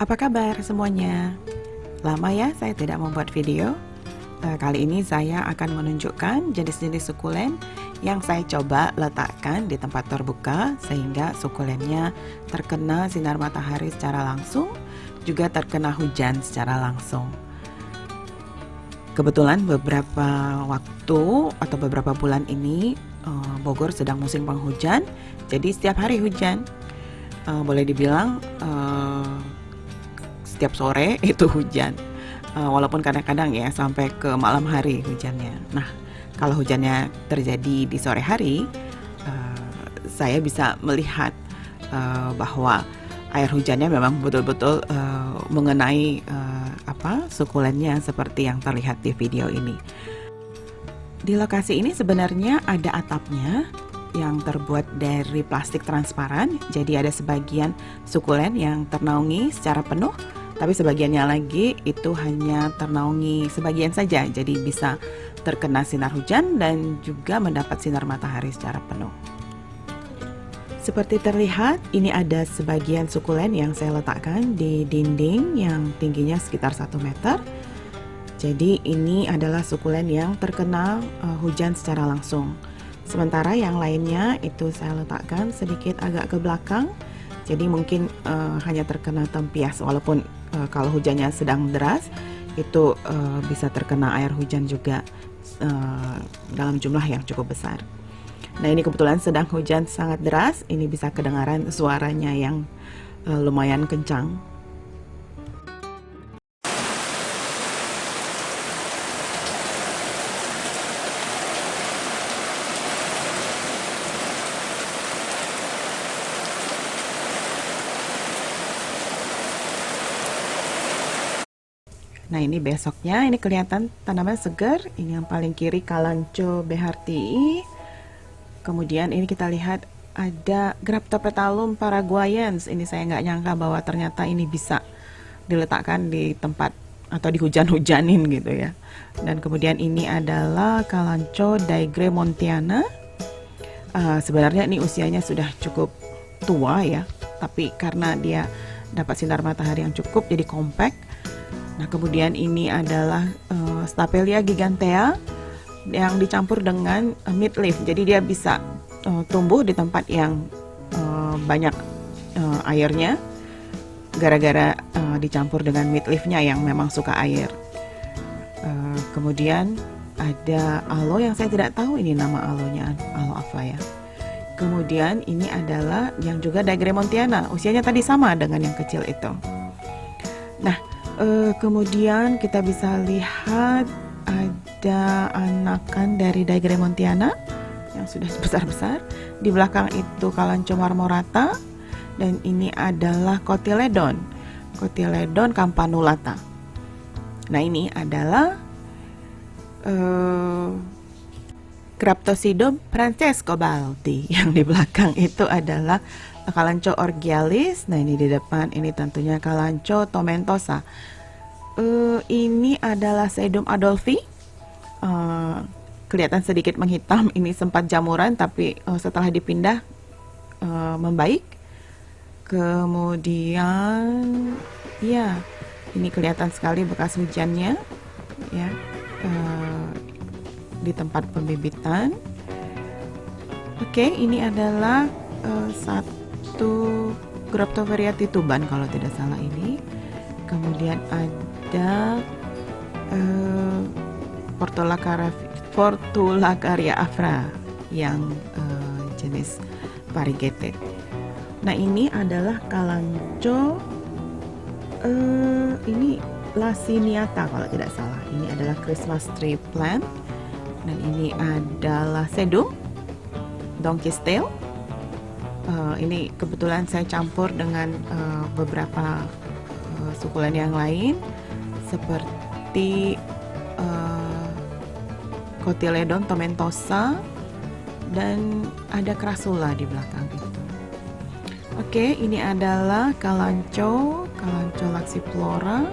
Apa kabar semuanya? Lama ya saya tidak membuat video. Kali ini saya akan menunjukkan jenis-jenis sukulen yang saya coba letakkan di tempat terbuka sehingga sukulennya terkena sinar matahari secara langsung, juga terkena hujan secara langsung. Kebetulan beberapa waktu atau beberapa bulan ini Bogor sedang musim penghujan, jadi setiap hari hujan. Boleh dibilang setiap sore itu hujan, walaupun kadang-kadang ya sampai ke malam hari hujannya. Nah, kalau hujannya terjadi di sore hari, saya bisa melihat bahwa air hujannya memang betul-betul mengenai sukulennya seperti yang terlihat di video ini. Di lokasi ini sebenarnya ada atapnya yang terbuat dari plastik transparan, jadi ada sebagian sukulen yang ternaungi secara penuh, tapi sebagiannya lagi itu hanya ternaungi sebagian saja, jadi bisa terkena sinar hujan dan juga mendapat sinar matahari secara penuh. Seperti terlihat, ini ada sebagian sukulen yang saya letakkan di dinding yang tingginya sekitar 1 meter. Jadi ini adalah sukulen yang terkena hujan secara langsung. Sementara yang lainnya itu saya letakkan sedikit agak ke belakang, jadi mungkin hanya terkena tempias, walaupun kalau hujannya sedang deras itu bisa terkena air hujan juga dalam jumlah yang cukup besar. Nah, ini kebetulan sedang hujan sangat deras, ini bisa kedengaran suaranya yang lumayan kencang. Nah, ini besoknya, ini kelihatan tanaman segar. Ini yang paling kiri Kalanchoe behartii. Kemudian ini kita lihat ada Graptopetalum paraguayans. Ini saya nggak nyangka bahwa ternyata ini bisa diletakkan di tempat atau dihujan-hujanin gitu ya. Dan kemudian ini adalah Kalanchoe daigremontiana. Sebenarnya ini usianya sudah cukup tua ya, tapi karena dia dapat sinar matahari yang cukup jadi compact. Nah, kemudian ini adalah Stapelia gigantea yang dicampur dengan midleaf. Jadi dia bisa tumbuh di tempat yang banyak airnya gara-gara dicampur dengan midleafnya yang memang suka air. Kemudian ada aloe yang saya tidak tahu ini nama aloenya, aloe apa ya. Kemudian ini adalah yang juga daigremontiana, usianya tadi sama dengan yang kecil itu. Nah, kemudian kita bisa lihat ada anakan dari daigremontiana yang sudah besar-besar. Di belakang itu Kalanchoe marmorata, dan ini adalah Cotyledon campanulata. Nah, ini adalah Graptosidum francescobaldi. Yang di belakang itu adalah Kalanchoe orgialis. Nah, ini di depan ini tentunya Kalanchoe tomentosa. Ini adalah Sedum adolphi. Kelihatan sedikit menghitam. Ini sempat jamuran, tapi setelah dipindah membaik. Kemudian ya, ini kelihatan sekali bekas hujannya ya, di tempat pembibitan. Oke, ini adalah satu Graptoveria tituban kalau tidak salah ini. Kemudian ada Portulacaria afra yang jenis variegated. Nah, ini adalah Kalanchoe ini laciniata kalau tidak salah. Ini adalah Christmas tree plant. Dan ini adalah Sedum donkey's tail. Ini kebetulan saya campur dengan beberapa sukulen yang lain seperti Cotyledon tomentosa dan ada Crassula di belakang itu. Oke, ini adalah Kalanchoe laxiflora,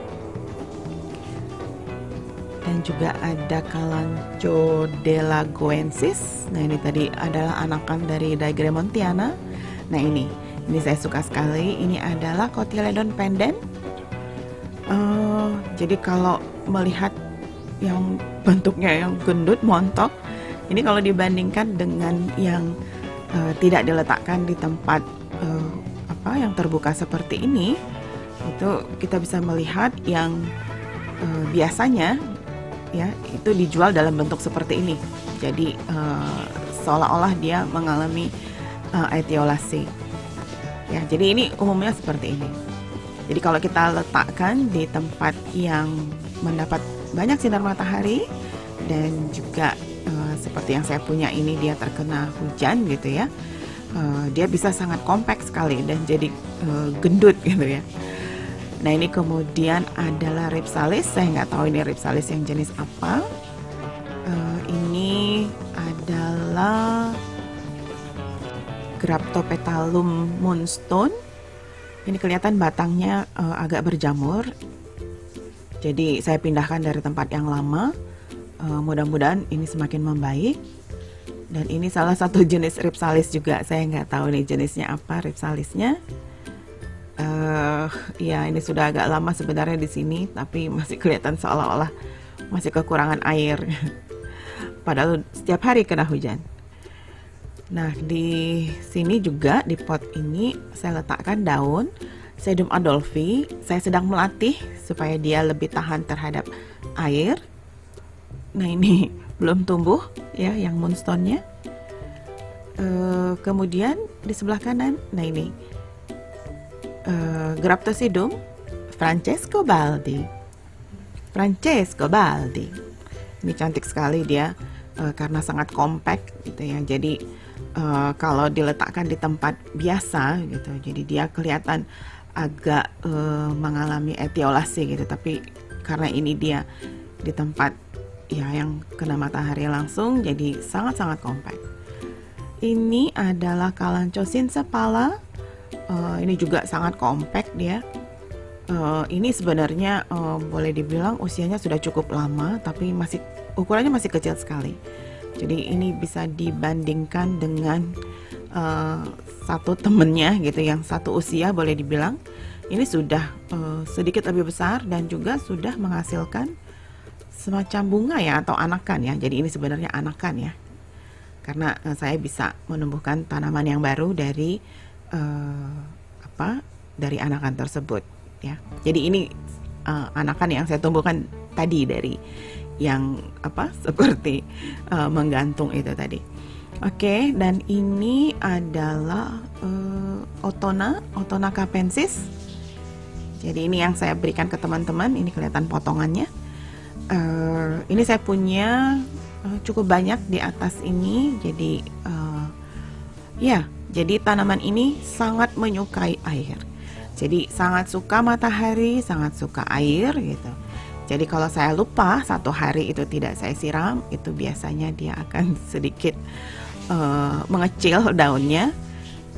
dan juga ada Kalanchoe delagoensis. Nah, ini tadi adalah anakan dari daigremontiana. Nah, ini saya suka sekali. Ini adalah Cotyledon pendens. Jadi kalau melihat yang bentuknya yang gendut, montok, ini kalau dibandingkan dengan yang tidak diletakkan di tempat yang terbuka seperti ini, itu kita bisa melihat yang biasanya ya itu dijual dalam bentuk seperti ini. Jadi seolah-olah dia mengalami etiolasi. Ya, jadi ini umumnya seperti ini. Jadi kalau kita letakkan di tempat yang mendapat banyak sinar matahari dan juga seperti yang saya punya ini dia terkena hujan gitu ya, dia bisa sangat kompak sekali dan jadi gendut gitu ya. Nah ini kemudian adalah Rhipsalis, saya nggak tahu ini Rhipsalis yang jenis apa. Ini adalah Graptopetalum moonstone. Ini kelihatan batangnya agak berjamur. Jadi saya pindahkan dari tempat yang lama. Mudah-mudahan ini semakin membaik. Dan ini salah satu jenis Rhipsalis juga. Saya nggak tahu nih jenisnya apa Rhipsalisnya. Ya ini sudah agak lama sebenarnya di sini, tapi masih kelihatan seolah-olah masih kekurangan air. Padahal setiap hari kena hujan. Nah di sini juga di pot ini saya letakkan daun Sedum Adolphi. Saya sedang melatih supaya dia lebih tahan terhadap air. Nah ini belum tumbuh ya yang moonstone-nya. Kemudian di sebelah kanan, nah ini Graptosidum Francesco Baldi. Ini cantik sekali dia karena sangat compact gitu ya. Jadi kalau diletakkan di tempat biasa gitu, jadi dia kelihatan agak mengalami etiolasi gitu. Tapi karena ini dia di tempat ya yang kena matahari langsung, jadi sangat-sangat compact. Ini adalah Kalanchoe sincephala. Ini juga sangat compact dia. Ini sebenarnya boleh dibilang usianya sudah cukup lama, tapi ukurannya masih kecil sekali. Jadi ini bisa dibandingkan dengan satu temennya gitu yang satu usia boleh dibilang. Ini sudah sedikit lebih besar dan juga sudah menghasilkan semacam bunga ya atau anakan ya. Jadi ini sebenarnya anakan ya. Karena saya bisa menumbuhkan tanaman yang baru dari dari anakan tersebut ya. Jadi ini anakan yang saya tumbuhkan tadi dari yang seperti menggantung itu tadi. Oke, dan ini adalah Otona capensis. Jadi ini yang saya berikan ke teman-teman. Ini kelihatan potongannya. Ini saya punya cukup banyak di atas ini. Jadi jadi tanaman ini sangat menyukai air. Jadi sangat suka matahari, sangat suka air gitu. Jadi kalau saya lupa satu hari itu tidak saya siram, itu biasanya dia akan sedikit mengecil daunnya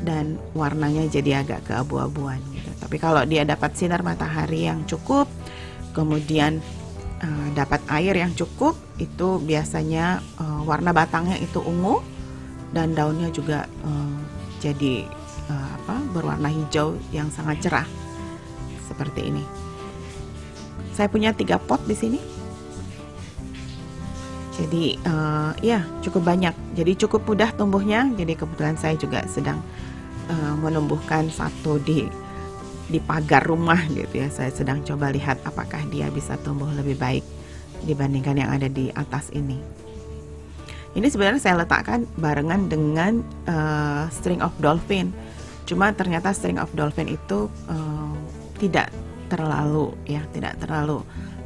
dan warnanya jadi agak keabu-abuan gitu. Tapi kalau dia dapat sinar matahari yang cukup, kemudian dapat air yang cukup, itu biasanya warna batangnya itu ungu dan daunnya juga jadi berwarna hijau yang sangat cerah seperti ini. Saya punya 3 pot di sini. Jadi cukup banyak. Jadi cukup mudah tumbuhnya. Jadi kebetulan saya juga sedang menumbuhkan satu di pagar rumah gitu ya. Saya sedang coba lihat apakah dia bisa tumbuh lebih baik dibandingkan yang ada di atas ini. Ini sebenarnya saya letakkan barengan dengan String of Dolphin. Cuma ternyata String of Dolphin itu tidak terlalu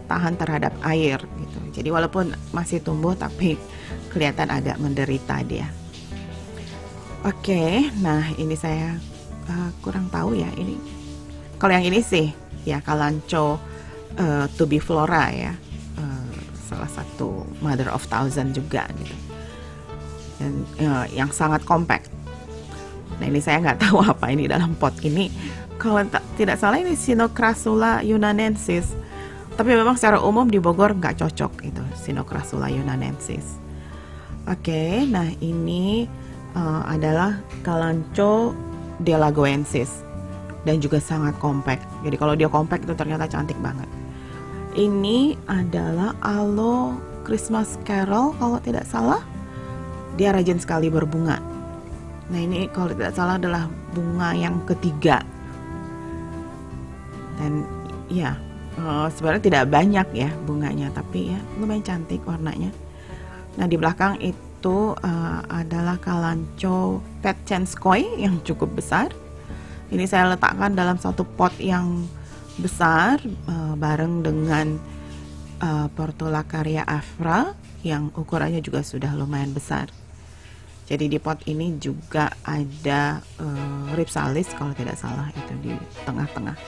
tahan terhadap air gitu. Jadi walaupun masih tumbuh tapi kelihatan agak menderita dia. Oke, nah ini saya kurang tahu ya ini. Kalau yang ini sih ya Kalanchoe tubiflora ya, salah satu mother of thousand juga gitu. Dan yang sangat compact. Nah ini saya nggak tahu apa ini dalam pot ini. Kalau tidak salah ini Sinocrassula yunanensis. Tapi memang secara umum di Bogor nggak cocok itu Sinocrassula yunanensis. Oke, nah ini adalah Kalanchoe delagoensis. dan juga sangat compact. Jadi kalau dia compact itu ternyata cantik banget. Ini adalah Aloe Christmas Carol kalau tidak salah. Dia rajin sekali berbunga. Nah ini kalau tidak salah adalah bunga yang ketiga. Dan ya sebenarnya tidak banyak ya bunganya, tapi ya lumayan cantik warnanya. Nah di belakang itu adalah kalanchoe petchenskoi yang cukup besar. Ini saya letakkan dalam satu pot yang besar bareng dengan Portulacaria afra yang ukurannya juga sudah lumayan besar. Jadi di pot ini juga ada Rhipsalis kalau tidak salah, itu di tengah-tengah.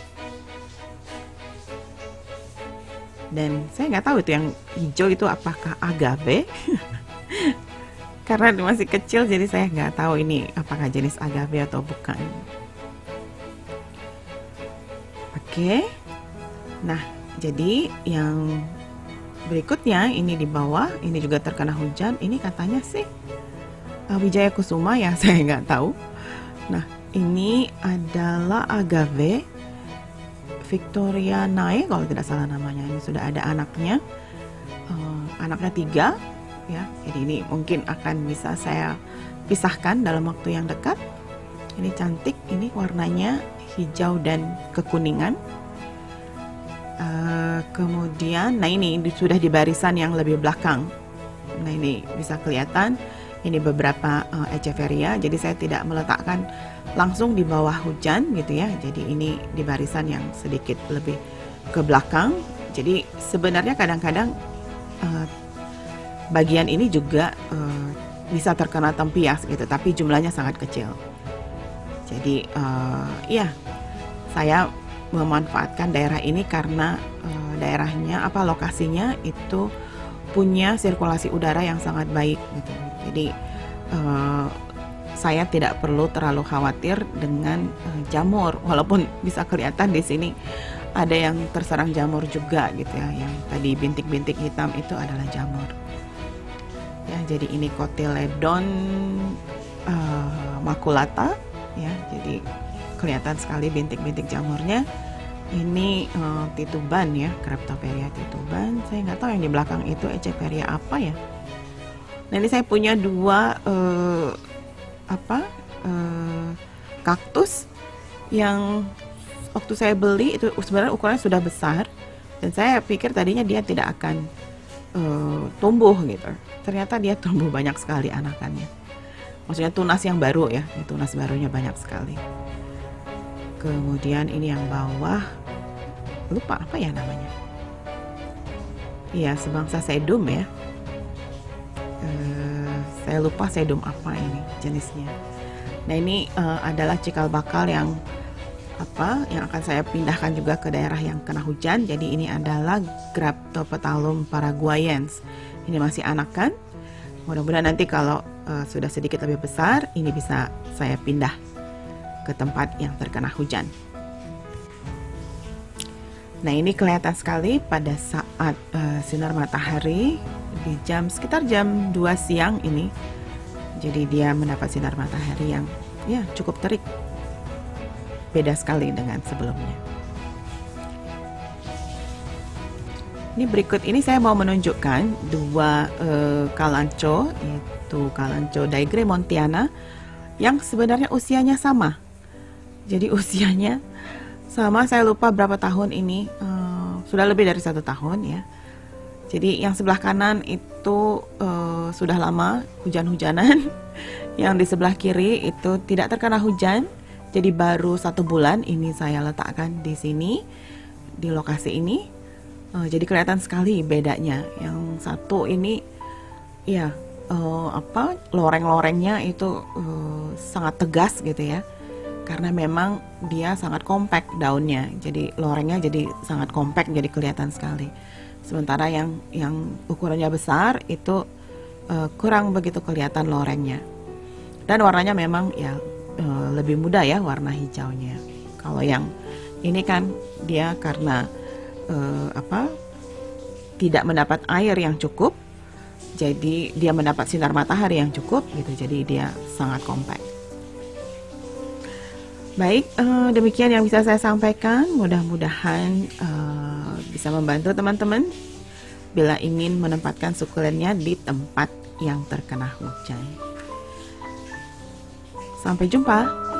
Dan saya nggak tahu itu yang hijau itu apakah agave karena masih kecil, jadi saya nggak tahu ini apakah jenis agave atau bukan. Oke, nah jadi yang berikutnya ini di bawah, ini juga terkena hujan. Ini katanya sih Wijaya Kusuma ya, saya nggak tahu. Nah ini adalah agave Victorianae kalau tidak salah namanya. Ini sudah ada anaknya, anaknya 3 ya. Jadi ini mungkin akan bisa saya pisahkan dalam waktu yang dekat. Ini cantik, ini warnanya hijau dan kekuningan. Kemudian, nah ini sudah di barisan yang lebih belakang. Nah ini bisa kelihatan. Ini beberapa Echeveria, jadi saya tidak meletakkan langsung di bawah hujan gitu ya. Jadi ini di barisan yang sedikit lebih ke belakang. Jadi sebenarnya kadang-kadang bagian ini juga bisa terkena tempias gitu, tapi jumlahnya sangat kecil. Jadi ya saya memanfaatkan daerah ini karena daerahnya lokasinya itu punya sirkulasi udara yang sangat baik gitu. Jadi saya tidak perlu terlalu khawatir dengan jamur, walaupun bisa kelihatan di sini ada yang terserang jamur juga gitu ya. Yang tadi bintik-bintik hitam itu adalah jamur. Ya, jadi ini Cotyledon maculata ya. Jadi kelihatan sekali bintik-bintik jamurnya. Ini tituban ya, Cryptoperia tituban. Saya nggak tahu yang di belakang itu Echeveria apa ya. Nah ini saya punya 2 kaktus yang waktu saya beli itu sebenarnya ukurannya sudah besar, dan saya pikir tadinya dia tidak akan tumbuh gitu. Ternyata dia tumbuh banyak sekali anakannya. Maksudnya tunas yang baru ya, tunas barunya banyak sekali. Kemudian ini yang bawah, lupa apa ya namanya. Iya, sebangsa sedum ya. Saya lupa sedum apa ini jenisnya. Nah ini adalah cikal bakal yang akan saya pindahkan juga ke daerah yang kena hujan. Jadi ini adalah Graptopetalum paraguayens. Ini masih anakan. Mudah-mudahan nanti kalau sudah sedikit lebih besar, ini bisa saya pindah ke tempat yang terkena hujan. Nah ini kelihatan sekali pada saat sinar matahari di sekitar jam 2 siang ini. Jadi dia mendapat sinar matahari yang ya cukup terik. Beda sekali dengan sebelumnya. Ini berikut ini saya mau menunjukkan 2 kalanchoe, yaitu kalanchoe daigremontiana yang sebenarnya usianya sama. Jadi usianya sama, saya lupa berapa tahun ini, sudah lebih dari 1 tahun ya. Jadi yang sebelah kanan itu sudah lama hujan-hujanan, yang di sebelah kiri itu tidak terkena hujan, jadi baru 1 bulan ini saya letakkan di sini, di lokasi ini. Jadi kelihatan sekali bedanya. Yang satu ini ya loreng-lorengnya itu sangat tegas gitu ya. Karena memang dia sangat compact daunnya, jadi lorengnya jadi sangat compact, jadi kelihatan sekali. Sementara yang ukurannya besar itu kurang begitu kelihatan lorengnya. Dan warnanya memang ya lebih muda ya, warna hijaunya. Kalau yang ini kan dia karena tidak mendapat air yang cukup, jadi dia mendapat sinar matahari yang cukup gitu, jadi dia sangat compact. Baik, demikian yang bisa saya sampaikan. Mudah-mudahan bisa membantu teman-teman bila ingin menempatkan sukulennya di tempat yang terkena hujan. Sampai jumpa.